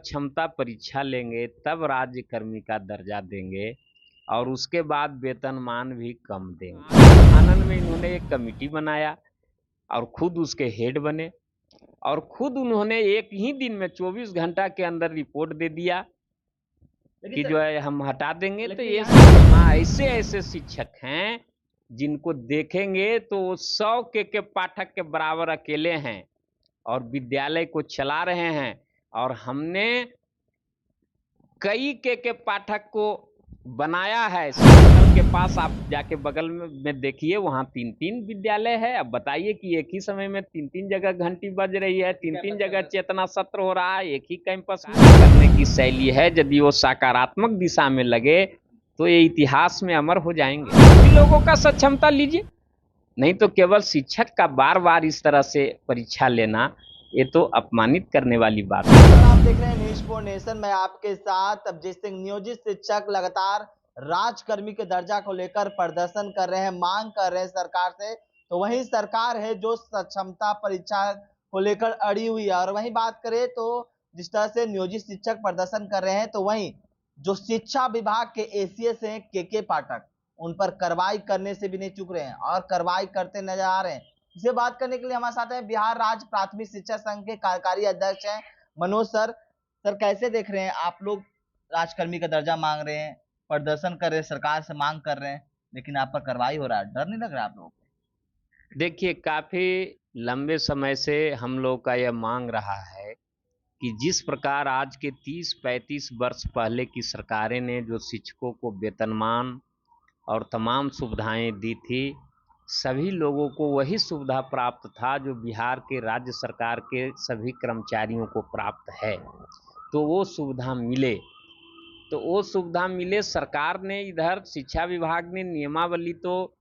क्षमता परीक्षा लेंगे तब राज्य कर्मी का दर्जा देंगे और उसके बाद वेतनमान भी कम देंगे। आनंद में इन्होंने एक कमेटी बनाया और खुद उसके हेड बने और खुद उन्होंने एक ही दिन में 24 घंटा के अंदर रिपोर्ट दे दिया कि जो है हम हटा देंगे। तो ये हाँ, ऐसे ऐसे शिक्षक हैं जिनको देखेंगे तो 100 के पाठक के बराबर अकेले हैं और विद्यालय को चला रहे हैं। और हमने कई के पाठक को बनाया है। के पास आप जाके बगल में देखिए, वहाँ 3-3 विद्यालय है। अब बताइए कि एक ही समय में 3-3 जगह घंटी बज रही है, 3-3 जगह चेतना सत्र हो रहा है एक ही कैंपस में। करने की शैली है, यदि वो सकारात्मक दिशा में लगे तो ये इतिहास में अमर हो जाएंगे। सभी लोगों का सक्षमता लीजिए, नहीं तो केवल शिक्षक का बार बार इस तरह से परीक्षा लेना ये तो अपमानित करने वाली बात है। आप देख रहे हैं न्यूज़ फॉर नेशन में आपके साथ अभिजीत सिंह। नियोजित शिक्षक लगातार राजकर्मी के दर्जा को लेकर प्रदर्शन कर रहे हैं, मांग कर रहे हैं सरकार से। तो वही सरकार है जो सक्षमता परीक्षा को लेकर अड़ी हुई है। और वही बात करें तो जिस तरह से नियोजित शिक्षक प्रदर्शन कर रहे हैं, तो वही जो शिक्षा विभाग के एसीएस हैं के पाठक, उन पर कार्रवाई करने से भी नहीं चूक रहे हैं और कार्रवाई करते नजर आ रहे हैं। इसे बात करने के लिए हमारे साथ हैं बिहार राज्य प्राथमिक शिक्षा संघ के कार्यकारी अध्यक्ष हैं मनोज सर। सर, कैसे देख रहे हैं आप लोग राजकर्मी का दर्जा मांग रहे हैं, प्रदर्शन कर रहे हैं, सरकार से मांग कर रहे हैं, लेकिन आप पर कार्रवाई हो रहा है, डर नहीं लग रहा आप लोगों को? देखिए, काफी लंबे समय से हम लोग का यह मांग रहा है कि जिस प्रकार आज के 30-35 वर्ष पहले की सरकारें ने जो शिक्षकों को वेतनमान और तमाम सुविधाएं दी थी, सभी लोगों को वही सुविधा प्राप्त था जो बिहार के राज्य सरकार के सभी कर्मचारियों को प्राप्त है। तो वो सुविधा मिले, तो वो सुविधा मिले। सरकार ने इधर शिक्षा विभाग ने नियमावली तो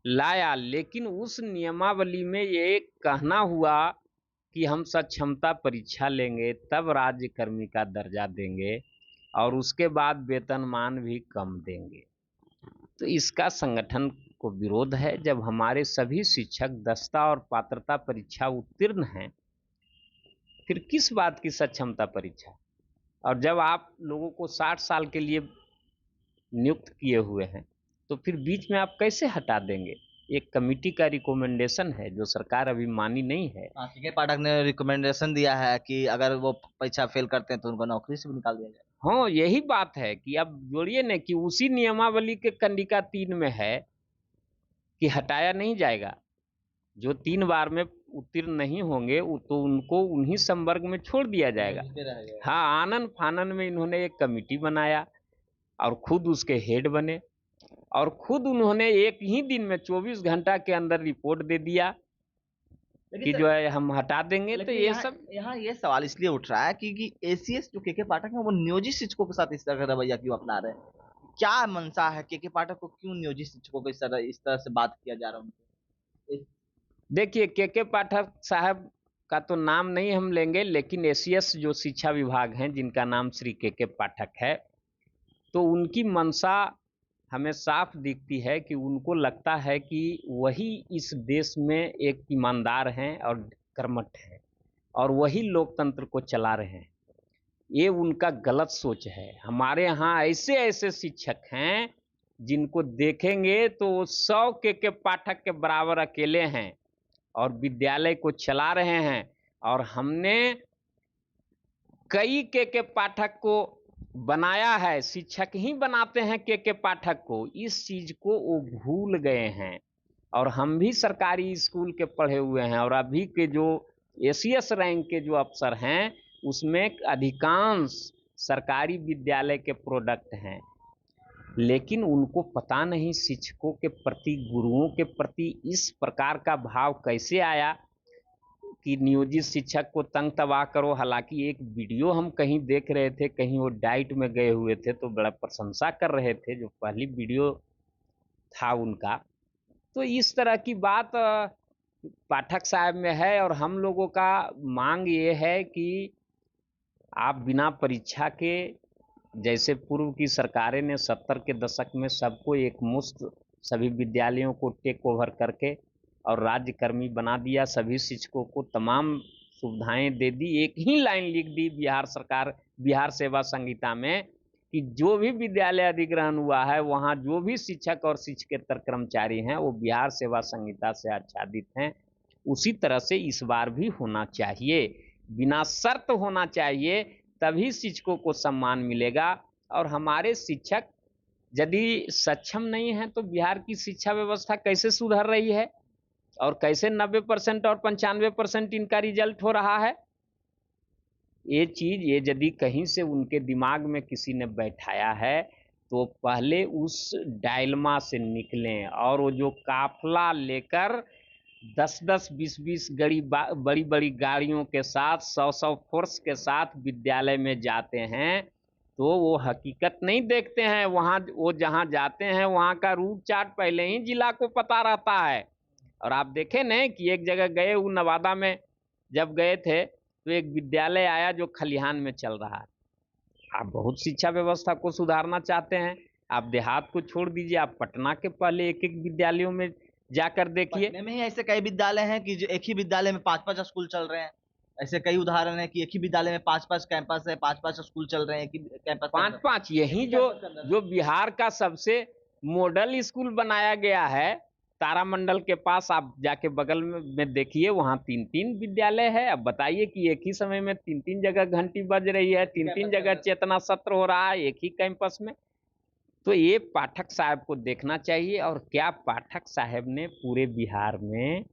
लाया, लेकिन उस नियमावली में ये कहना हुआ कि हम सक्षमता परीक्षा लेंगे तब राज्य कर्मी का दर्जा देंगे और उसके बाद वेतनमान भी कम देंगे। तो इसका संगठन को विरोध है। जब हमारे सभी शिक्षक दक्षता और पात्रता परीक्षा उत्तीर्ण हैं, फिर किस बात की सक्षमता परीक्षा? और जब आप लोगों को 60 साल के लिए नियुक्त किए हुए हैं तो फिर बीच में आप कैसे हटा देंगे? एक कमेटी का रिकमेंडेशन है जो सरकार अभी मानी नहीं है। के पाठक ने रिकमेंडेशन दिया है कि अगर वो परीक्षा फेल करते हैं तो उनको नौकरी से भी निकाल दिया जाए। हाँ, यही बात है कि अब जोड़िए न कि उसी नियमावली के कंडिका 3 में है कि हटाया नहीं जाएगा। जो 3 बार में उत्तीर्ण नहीं होंगे तो उनको उन्हीं संवर्ग में छोड़ दिया जाएगा। हाँ, आनन फानन में इन्होंने एक कमेटी बनाया और खुद उसके हेड बने और खुद उन्होंने एक ही दिन में 24 घंटा के अंदर रिपोर्ट दे दिया कि जो है हम हटा देंगे। तो ये सब यहाँ ये सवाल इसलिए उठ रहा है कि एसीएस जो के पाठक है वो नियोजित शिक्षकों के साथ इस तरह का रवैया क्यों अपना रहे हैं? क्या मंशा है के पाठक को, क्यों नियोजित शिक्षकों को इस तरह से बात किया जा रहा है उनसे? देखिए, के पाठक साहब का तो नाम नहीं हम लेंगे, लेकिन एसीएस जो शिक्षा विभाग हैं जिनका नाम श्री के पाठक है, तो उनकी मंशा हमें साफ दिखती है कि उनको लगता है कि वही इस देश में एक ईमानदार हैं और कर्मठ हैं और वही लोकतंत्र को चला रहे हैं। ये उनका गलत सोच है। हमारे यहाँ ऐसे ऐसे शिक्षक हैं जिनको देखेंगे तो 100 के पाठक के बराबर अकेले हैं और विद्यालय को चला रहे हैं। और हमने कई के पाठक को बनाया है। शिक्षक ही बनाते हैं के पाठक को। इस चीज को वो भूल गए हैं। और हम भी सरकारी स्कूल के पढ़े हुए हैं और अभी के जो एसीएस रैंक के जो अफसर हैं उसमें अधिकांश सरकारी विद्यालय के प्रोडक्ट हैं। लेकिन उनको पता नहीं शिक्षकों के प्रति, गुरुओं के प्रति इस प्रकार का भाव कैसे आया कि नियोजित शिक्षक को तंग तबाह करो। हालांकि एक वीडियो हम कहीं देख रहे थे, कहीं वो डाइट में गए हुए थे तो बड़ा प्रशंसा कर रहे थे, जो पहली वीडियो था उनका। तो इस तरह की बात पाठक साहब में है। और हम लोगों का मांग ये है कि आप बिना परीक्षा के, जैसे पूर्व की सरकारें ने 70 के दशक में सबको एक मुश्त सभी विद्यालयों को टेक ओवर करके और राज्य कर्मी बना दिया, सभी शिक्षकों को तमाम सुविधाएं दे दी। एक ही लाइन लिख दी बिहार सेवा संहिता में कि जो भी विद्यालय अधिग्रहण हुआ है वहां जो भी शिक्षक और शिक्षकेतर कर्मचारी हैं वो बिहार सेवा संहिता से आच्छादित हैं। उसी तरह से इस बार भी होना चाहिए, बिना शर्त होना चाहिए, तभी शिक्षकों को सम्मान मिलेगा। और हमारे शिक्षक यदि सक्षम नहीं है तो बिहार की शिक्षा व्यवस्था कैसे सुधर रही है और कैसे 90% और 95% इनका रिजल्ट हो रहा है। ये चीज ये यदि कहीं से उनके दिमाग में किसी ने बैठाया है तो पहले उस डायलमा से निकलें और वो जो काफला लेकर 10-10, 20-20 बड़ी बड़ी गाड़ियों के साथ 100-100 फोर्स के साथ विद्यालय में जाते हैं तो वो हकीकत नहीं देखते हैं। वहाँ वो जहाँ जाते हैं वहाँ का रूट चार्ट पहले ही जिला को पता रहता है। और आप देखें न कि एक जगह गए वो नवादा में जब गए थे तो एक विद्यालय आया जो खलिहान में चल रहा है। आप बहुत शिक्षा व्यवस्था को सुधारना चाहते हैं, आप देहात को छोड़ दीजिए, आप पटना के पहले एक एक विद्यालयों में जाकर देखिए। पटना में ही ऐसे कई विद्यालय हैं कि जो एक ही विद्यालय में 5-5 स्कूल चल रहे हैं। ऐसे कई उदाहरण है कि एक ही विद्यालय में 5-5 कैंपस है, 5-5 स्कूल चल रहे हैं, एक ही कैंपस 5-5। यही जो बिहार का सबसे मॉडल स्कूल बनाया गया है तारामंडल के पास, आप जाके बगल में देखिए वहाँ 3-3 विद्यालय है। अब बताइए कि एक ही समय में 3-3 जगह घंटी बज रही है, 3-3 जगह चेतना सत्र हो रहा है एक ही कैंपस में। तो ये पाठक साहब को देखना चाहिए। और क्या पाठक साहब ने पूरे बिहार में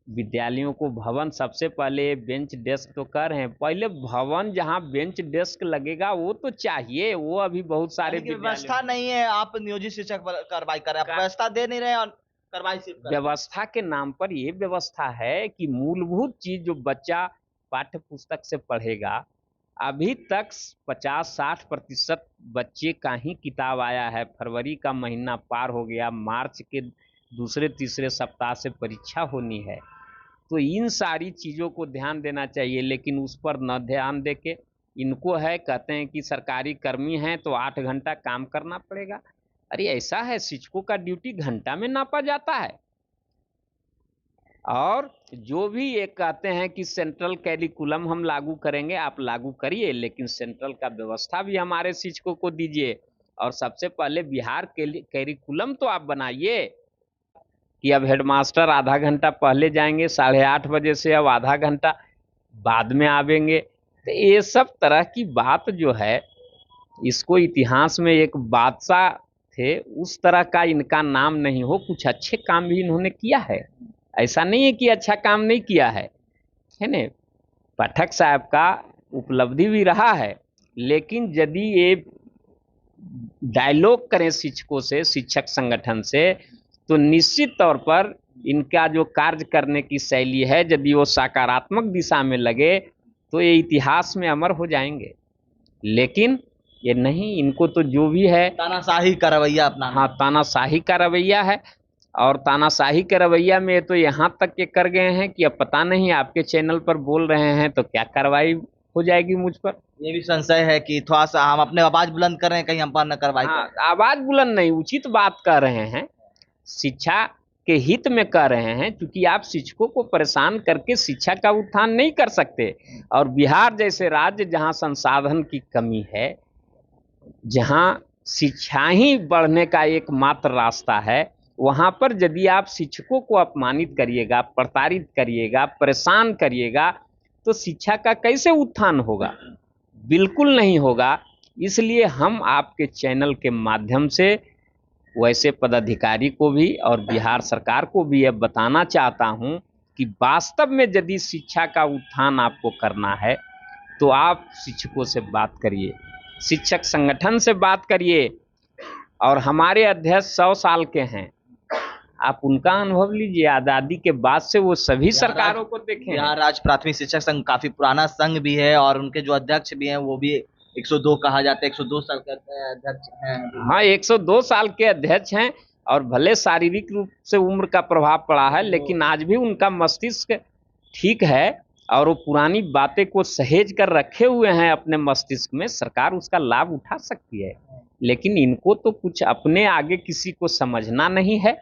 विद्यालयों को भवन, सबसे पहले बेंच डेस्क तो कर हैं, पहले भवन जहां बेंच डेस्क लगेगा वो तो चाहिए। वो अभी बहुत सारे व्यवस्था नहीं है, आप नियोजित शिक्षक पर कार्रवाई कर रहे हैं, व्यवस्था दे नहीं रहे और कार्रवाई सिर्फ व्यवस्था के नाम पर ये व्यवस्था है कि मूलभूत चीज जो बच्चा पाठ्य पुस्तक से पढ़ेगा, अभी तक 50-60% बच्चे का ही किताब आया है। फरवरी का महीना पार हो गया, मार्च के दूसरे तीसरे सप्ताह से परीक्षा होनी है। तो इन सारी चीज़ों को ध्यान देना चाहिए, लेकिन उस पर न ध्यान देके इनको है कहते हैं कि सरकारी कर्मी हैं तो 8 घंटा काम करना पड़ेगा। अरे ऐसा है, शिक्षकों का ड्यूटी घंटा में नापा जाता है। और जो भी ये कहते हैं कि सेंट्रल कैरिकुलम हम लागू करेंगे, आप लागू करिए, लेकिन सेंट्रल का व्यवस्था भी हमारे शिक्षकों को दीजिए। और सबसे पहले बिहार के कैरिकुलम तो आप बनाइए कि अब हेडमास्टर आधा घंटा पहले जाएंगे 8:30 बजे से, अब आधा घंटा बाद में आवेंगे। तो ये सब तरह की बात जो है, इसको इतिहास में एक बादशाह थे उस तरह का इनका नाम नहीं हो। कुछ अच्छे काम भी इन्होंने किया है, ऐसा नहीं है कि अच्छा काम नहीं किया है ना। पाठक साहब का उपलब्धि भी रहा है, लेकिन यदि ये डायलॉग करें शिक्षकों से, शिक्षक संगठन से, तो निश्चित तौर पर इनका जो कार्य करने की शैली है यदि वो सकारात्मक दिशा में लगे तो ये इतिहास में अमर हो जाएंगे। लेकिन ये नहीं, इनको तो जो भी है तानाशाही का रवैया अपना। हाँ, तानाशाही का रवैया है। और तानाशाही के रवैया में तो यहाँ तक के कर गए हैं कि अब पता नहीं आपके चैनल पर बोल रहे हैं तो क्या कार्रवाई हो जाएगी मुझ पर। ये भी संशय है कि थोड़ा सा हम अपने आवाज बुलंद कर रहे हैं, कहीं हम पर न कार्रवाई। हाँ, आवाज बुलंद नहीं, उचित बात कर रहे हैं, शिक्षा के हित में कह रहे हैं, क्योंकि आप शिक्षकों को परेशान करके शिक्षा का उत्थान नहीं कर सकते। और बिहार जैसे राज्य जहां संसाधन की कमी है, जहां शिक्षा ही बढ़ने का एकमात्र रास्ता है, वहां पर यदि आप शिक्षकों को अपमानित करिएगा, प्रताड़ित करिएगा, परेशान करिएगा, तो शिक्षा का कैसे उत्थान होगा? बिल्कुल नहीं होगा। इसलिए हम आपके चैनल के माध्यम से वैसे पदाधिकारी को भी और बिहार सरकार को भी यह बताना चाहता हूं कि वास्तव में यदि शिक्षा का उत्थान आपको करना है तो आप शिक्षकों से बात करिए, शिक्षक संगठन से बात करिए। और हमारे अध्यक्ष 100 साल के हैं, आप उनका अनुभव लीजिए, आज़ादी के बाद से वो सभी सरकारों को देखें। बिहार राज्य प्राथमिक शिक्षक संघ काफी पुराना संघ भी है और उनके जो अध्यक्ष भी हैं वो भी 102 कहा जाता है, 102 साल के अध्यक्ष हैं। हाँ, 102 साल के अध्यक्ष हैं और भले शारीरिक रूप से उम्र का प्रभाव पड़ा है, लेकिन आज भी उनका मस्तिष्क ठीक है और वो पुरानी बातें को सहेज कर रखे हुए हैं अपने मस्तिष्क में। सरकार उसका लाभ उठा सकती है, लेकिन इनको तो कुछ अपने आगे किसी को समझना नहीं है।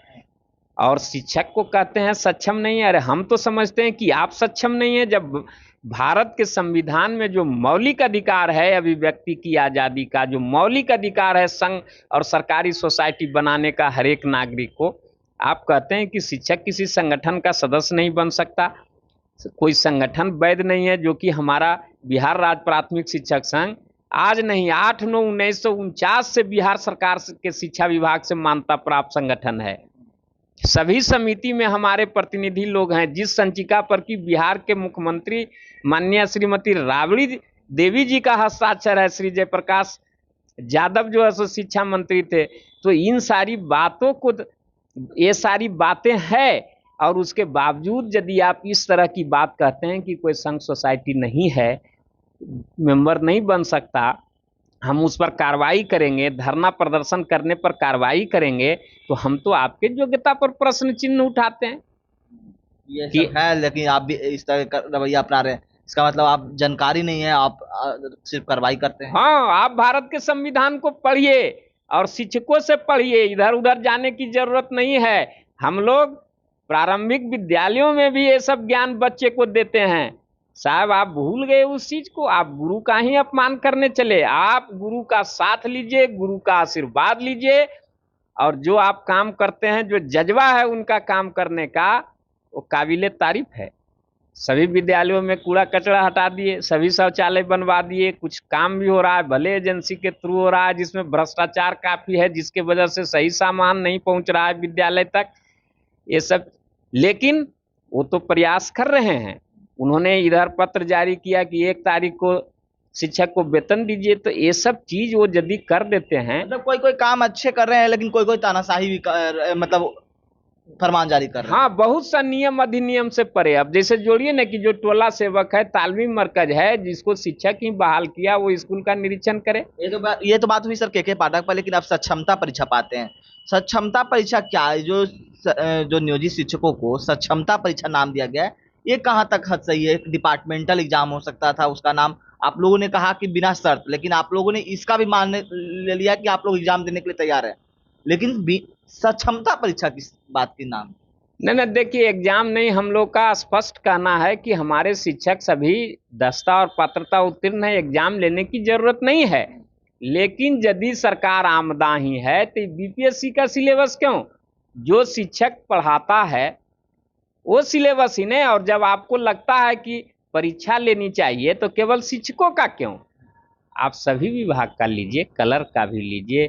और शिक्षक को कहते हैं सक्षम नहीं है। अरे हम तो समझते हैं कि आप सक्षम नहीं है। जब भारत के संविधान में जो मौलिक अधिकार है अभिव्यक्ति की आजादी का, जो मौलिक अधिकार है संघ और सरकारी सोसाइटी बनाने का हर एक नागरिक को, आप कहते हैं कि शिक्षक किसी संगठन का सदस्य नहीं बन सकता। कोई संगठन वैध नहीं है, जो कि हमारा बिहार राज्य प्राथमिक शिक्षक संघ आज नहीं 8/9/1949 से बिहार सरकार के शिक्षा विभाग से मान्यता प्राप्त संगठन है। सभी समिति में हमारे प्रतिनिधि लोग हैं। जिस संचिका पर कि बिहार के मुख्यमंत्री माननीय श्रीमती राबड़ी देवी जी का हस्ताक्षर है, श्री जयप्रकाश यादव जो है शिक्षा मंत्री थे, तो इन सारी बातों को, ये सारी बातें हैं, और उसके बावजूद यदि आप इस तरह की बात कहते हैं कि कोई संघ सोसाइटी नहीं है, मेंबर नहीं बन सकता, हम उस पर कार्रवाई करेंगे, धरना प्रदर्शन करने पर कार्रवाई करेंगे, तो हम तो आपके योग्यता पर प्रश्न चिन्ह उठाते हैं। ये सब है, लेकिन आप भी इस तरह का रवैया अपना रहे हैं, इसका मतलब आप जानकारी नहीं है, आप सिर्फ कार्रवाई करते हैं। हाँ, आप भारत के संविधान को पढ़िए और शिक्षकों से पढ़िए, इधर उधर जाने की जरूरत नहीं है। हम लोग प्रारंभिक विद्यालयों में भी ये सब ज्ञान बच्चे को देते हैं। साहब आप भूल गए उस चीज को, आप गुरु का ही अपमान करने चले। आप गुरु का साथ लीजिए, गुरु का आशीर्वाद लीजिए, और जो आप काम करते हैं, जो जज्बा है उनका काम करने का, वो काबिले तारीफ है। सभी विद्यालयों में कूड़ा कचरा हटा दिए, सभी शौचालय बनवा दिए, कुछ काम भी हो रहा है, भले एजेंसी के थ्रू हो रहा है, जिसमें भ्रष्टाचार काफी है, जिसके वजह से सही सामान नहीं पहुंच रहा है विद्यालय तक, ये सब। लेकिन वो तो प्रयास कर रहे हैं। उन्होंने इधर पत्र जारी किया कि 1 तारीख को शिक्षक को वेतन दीजिए, तो ये सब चीज वो यदि कर देते हैं, मतलब कोई कोई काम अच्छे कर रहे हैं, लेकिन कोई कोई तानाशाही भी मतलब फरमान जारी कर रहे हैं। हाँ, बहुत सा नियम अधिनियम से परे। अब जैसे जोड़िए ना कि जो टोला सेवक है, तालमी मरकज है, जिसको शिक्षक ही बहाल किया, वो स्कूल का निरीक्षण करे। ये तो बात हुई सर के पाठक पर, लेकिन अब सक्षमता परीक्षा पाते हैं। सक्षमता परीक्षा क्या है? जो नियोजित शिक्षकों को सक्षमता परीक्षा नाम दिया गया है, ये कहाँ तक हद सही है? एक डिपार्टमेंटल एग्जाम हो सकता था, उसका नाम आप लोगों ने कहा कि बिना शर्त, लेकिन आप लोगों ने इसका भी मान ले लिया कि आप लोग एग्जाम देने के लिए तैयार है, लेकिन सक्षमता परीक्षा किस बात की नाम? नहीं, देखिए, एग्जाम नहीं, हम लोग का स्पष्ट कहना है कि हमारे शिक्षक सभी दस्ता और पात्रता उत्तीर्ण है, एग्जाम लेने की जरूरत नहीं है। लेकिन यदि सरकार आमदा ही है तो बीपीएससी का सिलेबस क्यों? जो शिक्षक पढ़ाता है वो सिलेबस ही नहीं। और जब आपको लगता है कि परीक्षा लेनी चाहिए तो केवल शिक्षकों का क्यों, आप सभी विभाग का लीजिए, क्लर्क का भी लीजिए,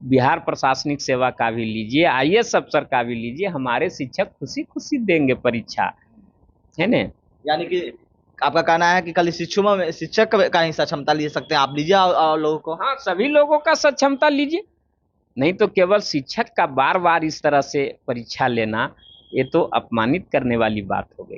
बिहार प्रशासनिक सेवा का भी लीजिए, आईएएस अफसर का भी लीजिए। हमारे शिक्षक खुशी खुशी देंगे परीक्षा, है ना? यानी कि आपका कहना है कि कल शिक्षक का ही सक्षमता ले सकते हैं, आप लीजिए और लोगों को। हाँ, सभी लोगों का सक्षमता लीजिए, नहीं तो केवल शिक्षक का बार बार इस तरह से परीक्षा लेना, ये तो अपमानित करने वाली बात हो गई।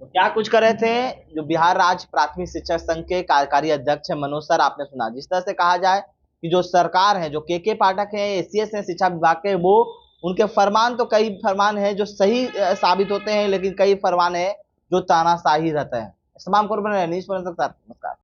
तो क्या कुछ कर रहे थे जो बिहार राज्य प्राथमिक शिक्षक संघ के कार्यकारी अध्यक्ष मनोज सर, आपने सुना। जिस तरह से कहा जाए कि जो सरकार है, जो के पाठक है, एसीएस है शिक्षा विभाग के, वो उनके फरमान तो कई फरमान है जो सही साबित होते हैं, लेकिन कई फरमान है जो तानाशाही रहते हैं। तमाम नमस्कार।